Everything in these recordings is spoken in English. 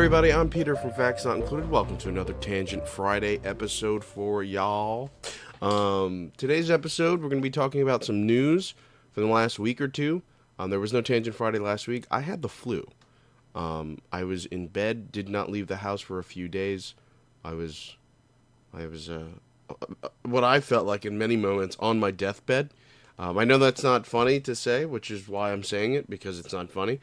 everybody, I'm Peter from Facts Not Included. Welcome to another Tangent Friday episode for y'all. Today's episode, we're going to be talking about some news from the last week or two. There was no Tangent Friday last week. I had the flu. I was in bed, did not leave the house for a few days. I was what I felt like in many moments on my deathbed. I know that's not funny to say, which is why I'm saying it, because it's not funny.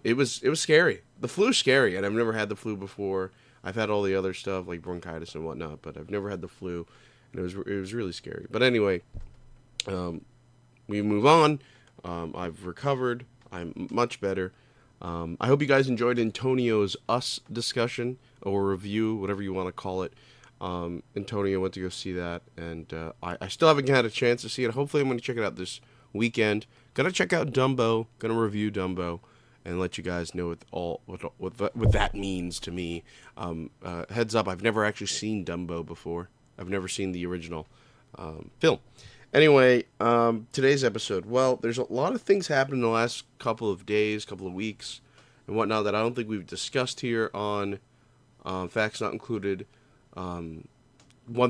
It was scary. The flu's scary, and I've never had the flu before. I've had all the other stuff like bronchitis and whatnot, but I've never had the flu, and it was really scary. But anyway, we move on. I've recovered. I'm much better. I hope you guys enjoyed Antonio's Us discussion or review, whatever you want to call it. Antonio went to go see that, and I still haven't had a chance to see it. Hopefully I'm going to check it out this weekend. Gonna check out Dumbo. Gonna review Dumbo and let you guys know what that means to me. Heads up, I've never actually seen Dumbo before. I've never seen the original film. Anyway, today's episode. Well, there's a lot of things happened in the last couple of days, couple of weeks, and whatnot that I don't think we've discussed here on Facts Not Included. One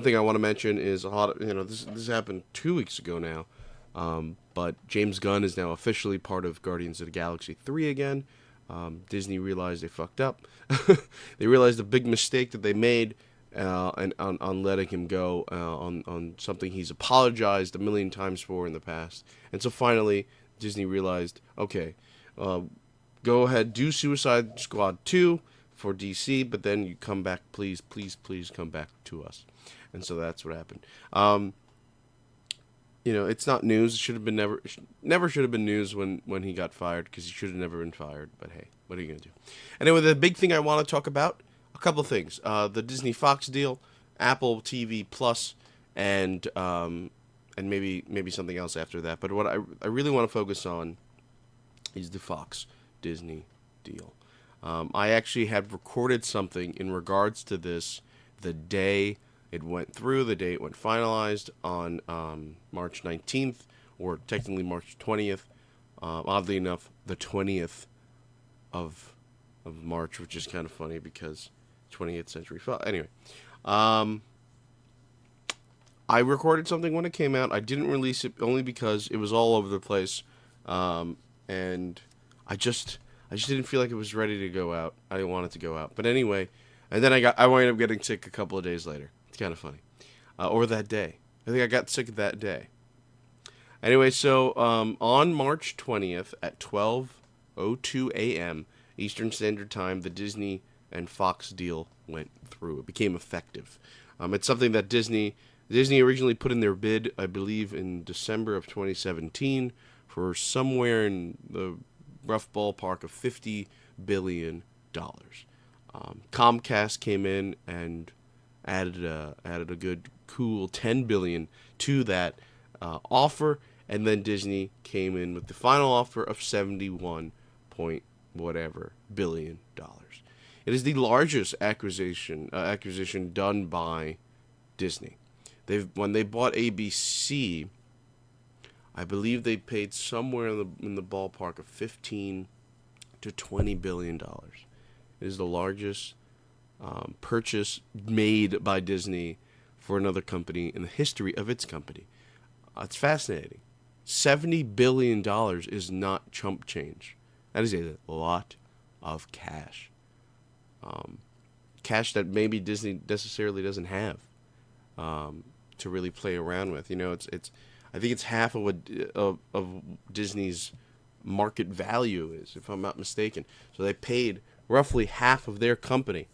thing I want to mention is a lot of, this happened 2 weeks ago now. But James Gunn is now officially part of Guardians of the Galaxy 3 again. Disney realized they fucked up. They realized the big mistake that they made on letting him go on something he's apologized a million times for in the past. And so finally, Disney realized, okay, go ahead, do Suicide Squad 2 for DC, but then you come back, please come back to us. And so that's what happened. It's not news. It should have been never should have been news when he got fired, because he should have never been fired. But hey, what are you going to do? Anyway, the big thing I want to talk about, a couple of things. The Disney Fox deal, Apple TV Plus, and maybe something else after that. But what I really want to focus on is the Fox Disney deal. I actually had recorded something in regards to this the day it went through, the day it went finalized on March 19th, or technically March 20th. Oddly enough, the 20th of March, which is kind of funny because 20th Century Fox. Anyway, I recorded something when it came out. I didn't release it only because it was all over the place, and I just didn't feel like it was ready to go out. I didn't want it to go out. But anyway, and then I wound up getting sick a couple of days later. It's kind of funny. Or that day. I think I got sick that day. Anyway, so on March 20th at 12:02 a.m. Eastern Standard Time, the Disney and Fox deal went through. It became effective. It's something that Disney originally put in their bid, I believe, in December of 2017 for somewhere in the rough ballpark of $50 billion. Comcast came in and added a good cool $10 billion to that offer, and then Disney came in with the final offer of 71 point whatever billion dollars. It is the largest acquisition done by Disney. When they bought ABC, I believe they paid somewhere in the ballpark of $15 to $20 billion. It is the largest purchase made by Disney for another company in the history of its company. It's fascinating. $70 billion is not chump change. That is a lot of cash. Cash that maybe Disney necessarily doesn't have to really play around with. I think it's half of what of Disney's market value is, if I'm not mistaken. So they paid roughly half of their company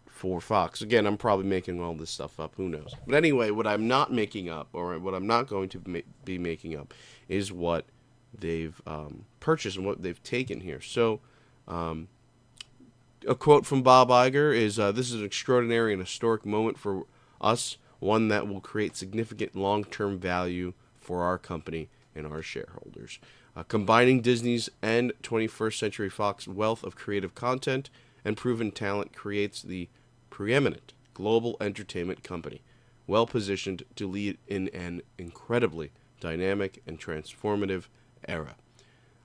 for Fox. Again, I'm probably making all this stuff up. Who knows? But anyway, what I'm not making up, or what I'm not going to be making up, is what they've purchased and what they've taken here. So, a quote from Bob Iger is, "This is an extraordinary and historic moment for us, one that will create significant long-term value for our company and our shareholders. Combining Disney's and 21st Century Fox wealth of creative content and proven talent creates the preeminent global entertainment company, well-positioned to lead in an incredibly dynamic and transformative era."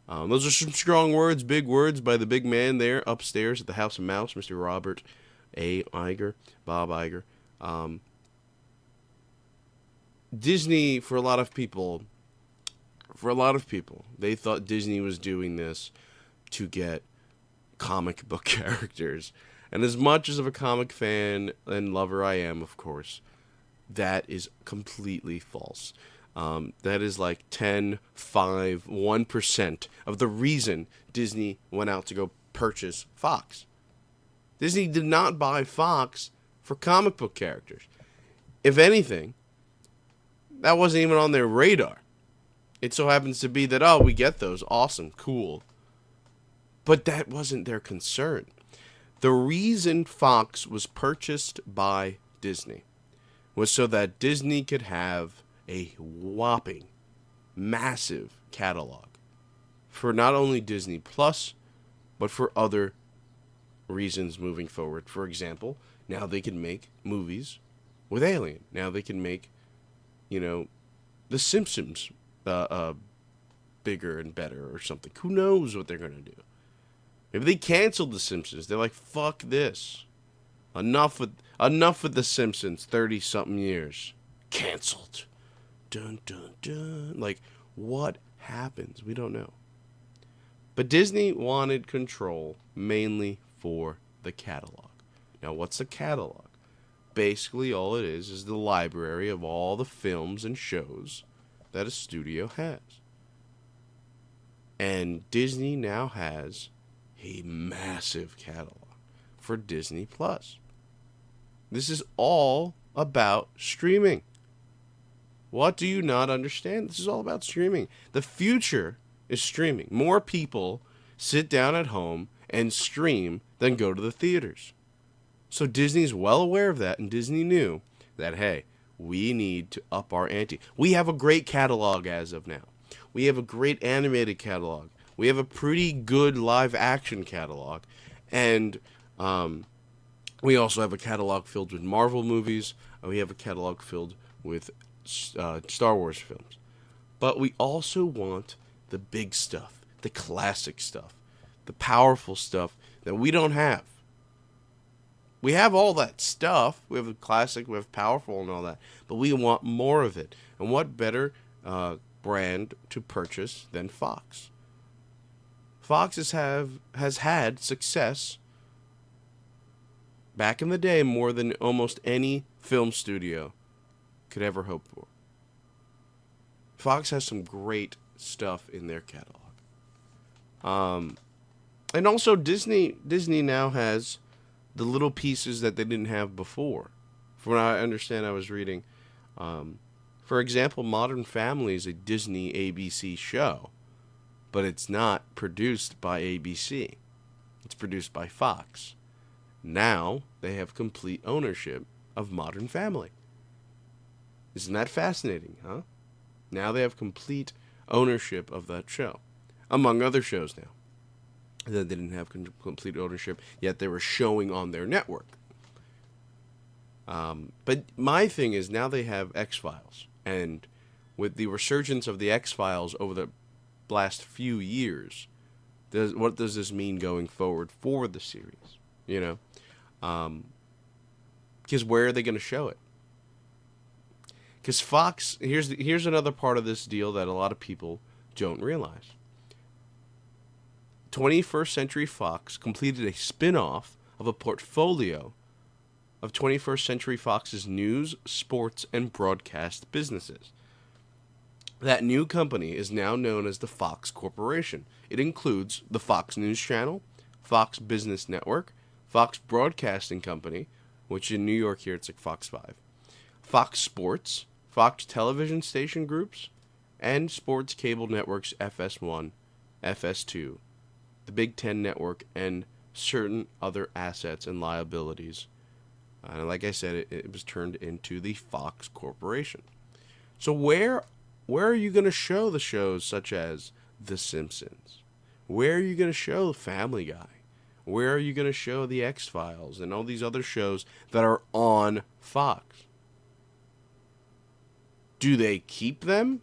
Those are some strong words, big words by the big man there upstairs at the House of Mouse, Mr. Robert A. Iger, Bob Iger. Disney, for a lot of people, they thought Disney was doing this to get comic book characters. And as much as of a comic fan and lover I am, of course, that is completely false. That is like 10, 5, 1% of the reason Disney went out to go purchase Fox. Disney did not buy Fox for comic book characters. If anything, that wasn't even on their radar. It so happens to be that, oh, we get those. Awesome. Cool. But that wasn't their concern. The reason Fox was purchased by Disney was so that Disney could have a whopping, massive catalog for not only Disney Plus, but for other reasons moving forward. For example, now they can make movies with Alien. Now they can make, The Simpsons bigger and better or something. Who knows what they're going to do? Maybe they canceled The Simpsons. They're like, fuck this. Enough with The Simpsons, 30-something years. Canceled. Dun, dun, dun. Like, what happens? We don't know. But Disney wanted control mainly for the catalog. Now, what's a catalog? Basically, all it is the library of all the films and shows that a studio has. And Disney now has a massive catalog for Disney Plus. This is all about streaming. What do you not understand? This is all about streaming. The future is streaming. More people sit down at home and stream than go to the theaters. So Disney's well aware of that, and Disney knew that, hey, we need to up our ante. We have a great catalog as of now. We have a great animated catalog. We have a pretty good live action catalog. And we also have a catalog filled with Marvel movies. We have a catalog filled with Star Wars films. But we also want the big stuff, the classic stuff, the powerful stuff that we don't have. We have all that stuff. We have the classic, we have powerful and all that. But we want more of it. And what better brand to purchase than Fox? Fox has had success back in the day more than almost any film studio could ever hope for. Fox has some great stuff in their catalog. And also Disney now has the little pieces that they didn't have before. From what I understand, I was reading, for example, Modern Family is a Disney ABC show, but it's not produced by ABC. It's produced by Fox. Now they have complete ownership of Modern Family. Isn't that fascinating, huh? Now they have complete ownership of that show, among other shows now that they didn't have complete ownership, yet they were showing on their network. But my thing is, now they have X-Files, and with the resurgence of the X-Files over the last few years, what does this mean going forward for the series? Because where are they going to show it? Because Fox, here's another part of this deal that a lot of people don't realize. 21st Century Fox completed a spin-off of a portfolio of 21st Century Fox's news, sports, and broadcast businesses. That new company is now known as the Fox Corporation. It includes the Fox News Channel, Fox Business Network, Fox Broadcasting Company, which in New York here it's like Fox 5, Fox Sports, Fox Television Station Groups, and sports cable networks FS1, FS2, the Big Ten Network, and certain other assets and liabilities. And like I said, it was turned into the Fox Corporation. So where are you going to show the shows such as The Simpsons? Where are you going to show Family Guy? Where are you going to show The X-Files and all these other shows that are on Fox? Do they keep them?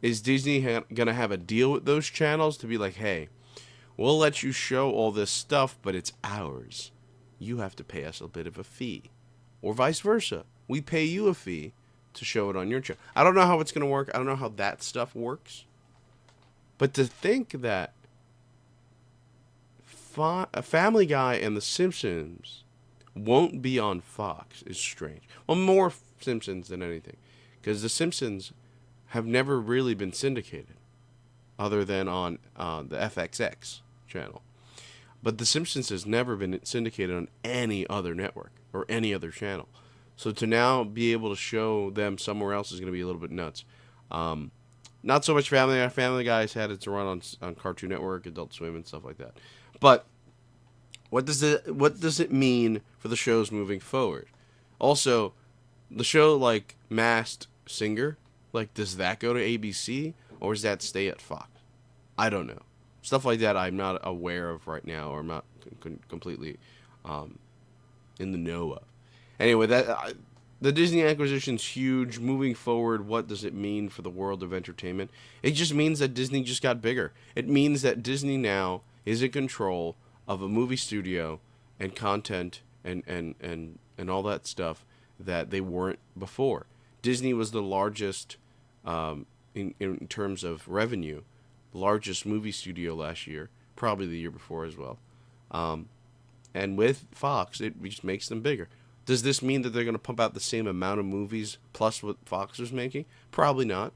Is Disney gonna have a deal with those channels to be like, hey, we'll let you show all this stuff, but it's ours. You have to pay us a bit of a fee. Or vice versa. We pay you a fee to show it on your channel. I don't know how it's going to work. I don't know how that stuff works. But to think that Family Guy and The Simpsons won't be on Fox is strange. Well, more Simpsons than anything. Because The Simpsons have never really been syndicated. Other than on the FXX channel. But The Simpsons has never been syndicated on any other network or any other channel. So to now be able to show them somewhere else is going to be a little bit nuts. Not so much Family Guy. Family Guy's had its run on Cartoon Network, Adult Swim, and stuff like that. But what does it mean for the shows moving forward? Also, the show like Masked Singer, like does that go to ABC or does that stay at Fox? I don't know. Stuff like that I'm not aware of right now, or I'm not completely in the know of. Anyway, the Disney acquisition's huge. Moving forward, what does it mean for the world of entertainment? It just means that Disney just got bigger. It means that Disney now is in control of a movie studio and content and all that stuff that they weren't before. Disney was the largest, in terms of revenue, largest movie studio last year, probably the year before as well. And with Fox, it just makes them bigger. Does this mean that they're going to pump out the same amount of movies plus what Fox was making? Probably not.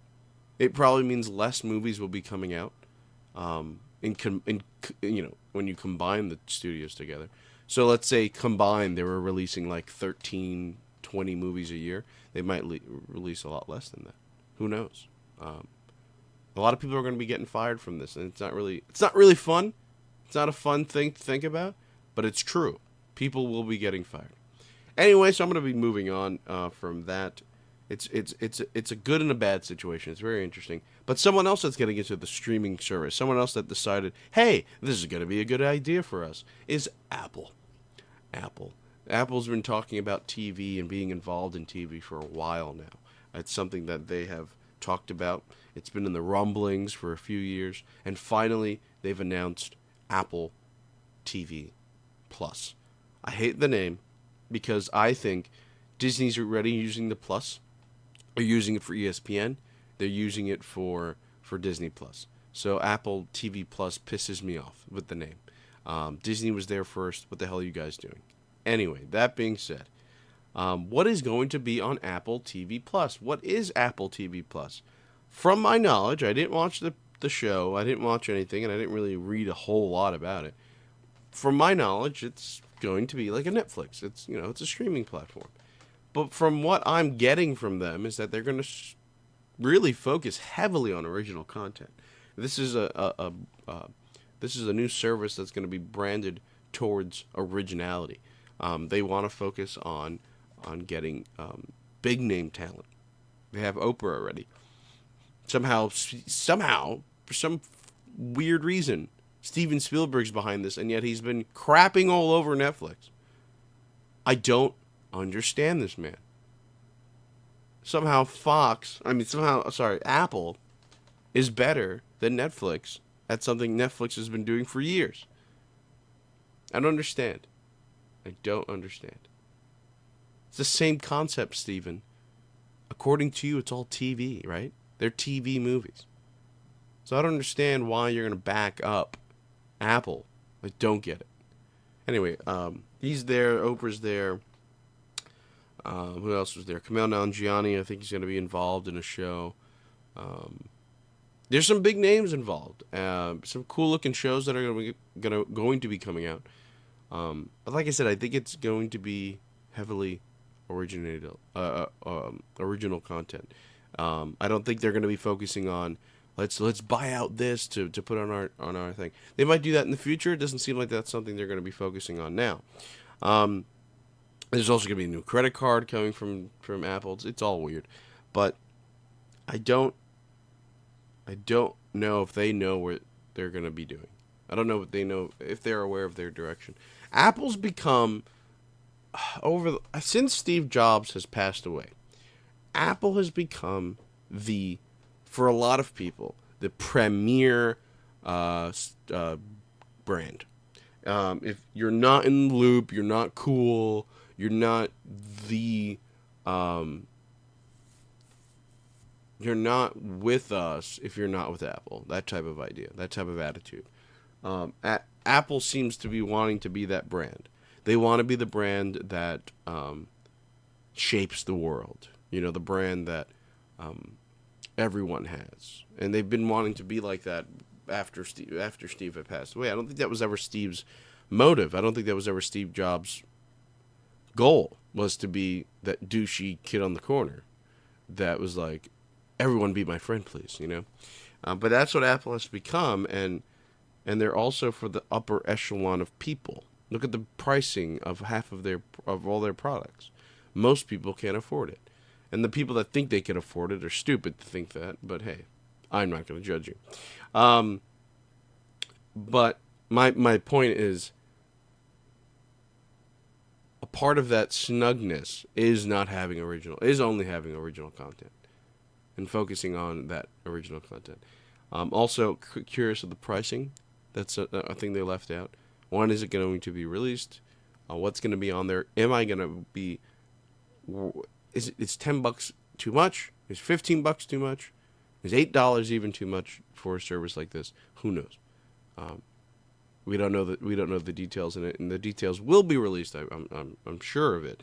It probably means less movies will be coming out. When you combine the studios together. So let's say combined they were releasing like 13, 20 movies a year. They might release a lot less than that. Who knows? A lot of people are going to be getting fired from this, and it's not really fun. It's not a fun thing to think about, but it's true. People will be getting fired. Anyway, so I'm going to be moving on from that. It's a good and a bad situation. It's very interesting. But someone else that's getting into the streaming service, someone else that decided, hey, this is going to be a good idea for us, is Apple. Apple's been talking about TV and being involved in TV for a while now. It's something that they have talked about. It's been in the rumblings for a few years, and finally they've announced Apple TV Plus. I hate the name because I think Disney's already using the Plus. They're using it for ESPN. They're using it for Disney Plus. So Apple TV Plus pisses me off with the name. Disney was there first. What the hell are you guys doing? Anyway, that being said, what is going to be on Apple TV Plus? What is Apple TV Plus? From my knowledge, I didn't watch the show. I didn't watch anything, and I didn't really read a whole lot about it. From my knowledge, it's going to be like a Netflix. It's a streaming platform. But from what I'm getting from them is that they're going to really focus heavily on original content. This is a new service that's going to be branded towards originality. They want to focus on getting big name talent. They have Oprah already. Somehow, for some weird reason, Steven Spielberg's behind this, and yet he's been crapping all over Netflix. I don't understand this man. Apple is better than Netflix at something Netflix has been doing for years. I don't understand. It's the same concept, Steven. According to you, it's all TV, right? They're TV movies. So I don't understand why you're going to back up Apple. I don't get it. Anyway, he's there. Oprah's there. Who else was there? Kumail Nanjiani, I think he's going to be involved in a show. There's some big names involved. Some cool-looking shows that are going to be coming out. But like I said, I think it's going to be heavily original content. I don't think they're going to be focusing on let's buy out this to put on our thing. They might do that in the future. It doesn't seem like that's something they're going to be focusing on now. There's also going to be a new credit card coming from Apple. It's all weird, but I don't know if they know what they're going to be doing. I don't know if they're aware of their direction. Apple's become since Steve Jobs has passed away, Apple has become the for a lot of people, the premier brand. If you're not in the loop, you're not cool, you're not the, you're not with us if you're not with Apple. That type of idea, that type of attitude. Apple seems to be wanting to be that brand. They want to be the brand that shapes the world. You know, the brand that everyone has, and they've been wanting to be like that after Steve had passed away. I don't think that was ever Steve's motive. I don't think that was ever Steve Jobs' goal, was to be that douchey kid on the corner that was like, everyone be my friend, please, you know. But that's what Apple has become, and they're also for the upper echelon of people. Look at the pricing of of all their products. Most people can't afford it, and the people that think they can afford it are stupid to think that. But hey, I'm not going to judge you. But my point is, a part of that snugness is only having original content, and focusing on that original content. Also, curious of the pricing. That's a thing they left out. When is it going to be released? What's going to be on there? Am I going to be... Is $10 too much? Is $15 too much? Is $8 even too much for a service like this? Who knows? We don't know the details in it, and the details will be released. I'm sure of it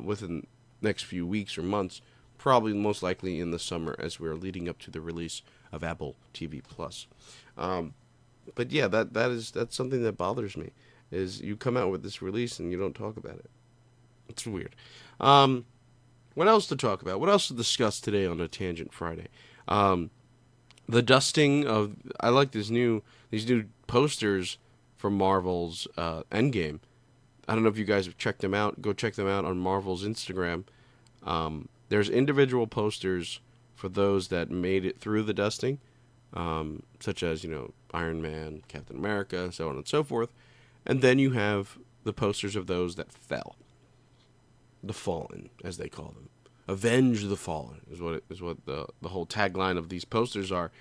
within the next few weeks or months. Probably most likely in the summer, as we're leading up to the release of Apple TV Plus. But yeah, that's something that bothers me. Is you come out with this release and you don't talk about it. It's weird. What else to talk about? What else to discuss today on a Tangent Friday? The dusting of... I like these new posters from Marvel's Endgame. I don't know if you guys have checked them out. Go check them out on Marvel's Instagram. There's individual posters for those that made it through the dusting, such as, Iron Man, Captain America, so on and so forth. And then you have the posters of those that fell. The Fallen, as they call them. Avenge the Fallen is what the whole tagline of these posters are.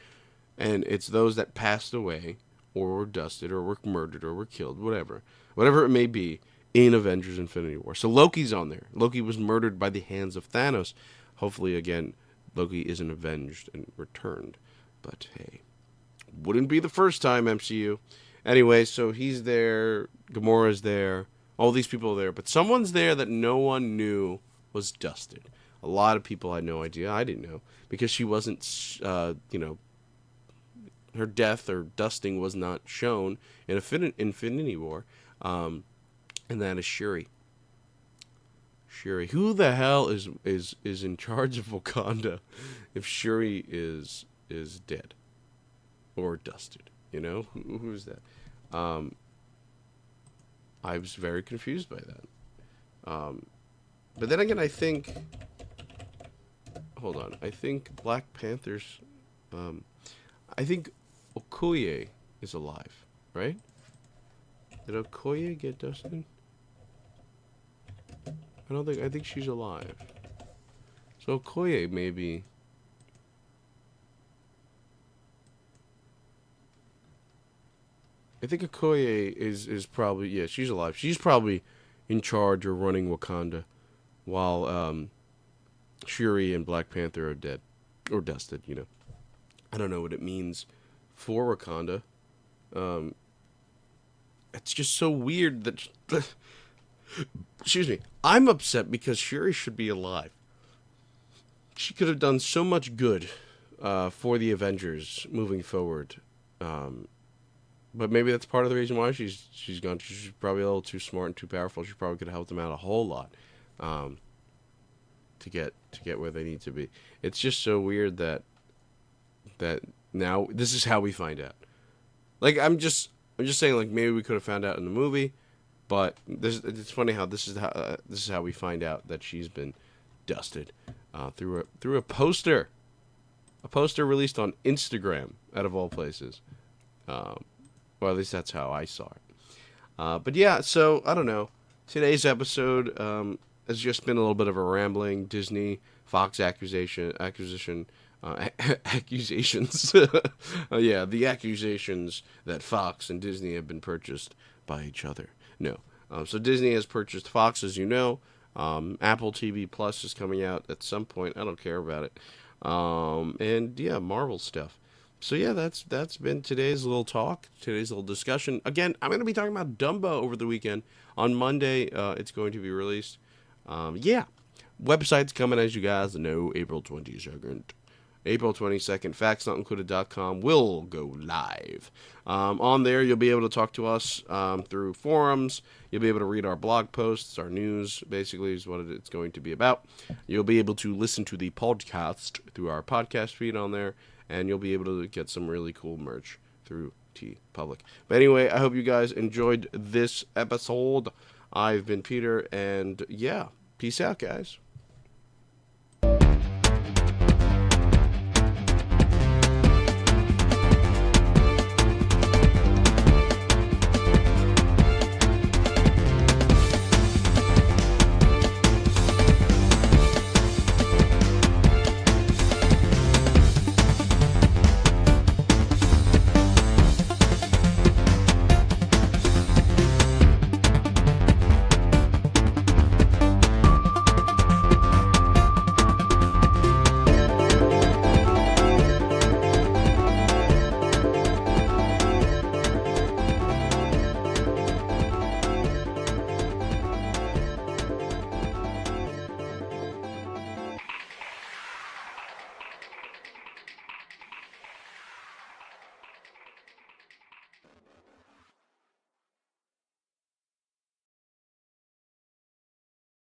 And it's those that passed away, or were dusted, or were murdered, or were killed, whatever it may be, in Avengers Infinity War. So Loki's on there. Loki was murdered by the hands of Thanos. Hopefully, again, Loki isn't avenged and returned. But hey, wouldn't be the first time, MCU. Anyway, so he's there, Gamora's there, all these people are there, but someone's there that no one knew was dusted. A lot of people had no idea. I didn't know, because she wasn't, her death or dusting was not shown in Infinity War. And that is Shuri. Shuri. Who the hell is in charge of Wakanda if Shuri is dead or dusted? Who's that? I was very confused by that. But then again, I think... Hold on. I think Black Panther's... I think Okoye is alive, right? Did Okoye get dusted? I think she's alive. So Okoye maybe... I think Okoye is probably... Yeah, she's alive. She's probably in charge or running Wakanda, while Shuri and Black Panther are dead. Or dusted, I don't know what it means for Wakanda. It's just so weird that... Excuse me. I'm upset because Shuri should be alive. She could have done so much good for the Avengers moving forward. But maybe that's part of the reason why she's gone. She's probably a little too smart and too powerful. She probably could have helped them out a whole lot to get where they need to be. It's just so weird that now this is how we find out. Like I'm just saying, like, maybe we could have found out in the movie, but it's funny how this is how we find out that she's been dusted through a poster released on Instagram, out of all places. Well, at least that's how I saw it. But yeah, so I don't know. Today's episode has just been a little bit of a rambling Disney Fox acquisition accusations. Yeah, the accusations that Fox and Disney have been purchased by each other. No. So Disney has purchased Fox, as you know. Apple TV Plus is coming out at some point. I don't care about it. And yeah, Marvel stuff. So yeah, that's been today's little talk, today's little discussion. Again, I'm going to be talking about Dumbo over the weekend. On Monday, it's going to be released. Yeah, website's coming, as you guys know, April 22nd. April 22nd, factsnotincluded.com will go live. On there, you'll be able to talk to us through forums. You'll be able to read our blog posts, our news, basically, is what it's going to be about. You'll be able to listen to the podcast through our podcast feed on there, and you'll be able to get some really cool merch through TeePublic. But anyway, I hope you guys enjoyed this episode. I've been Peter, and yeah, peace out, guys.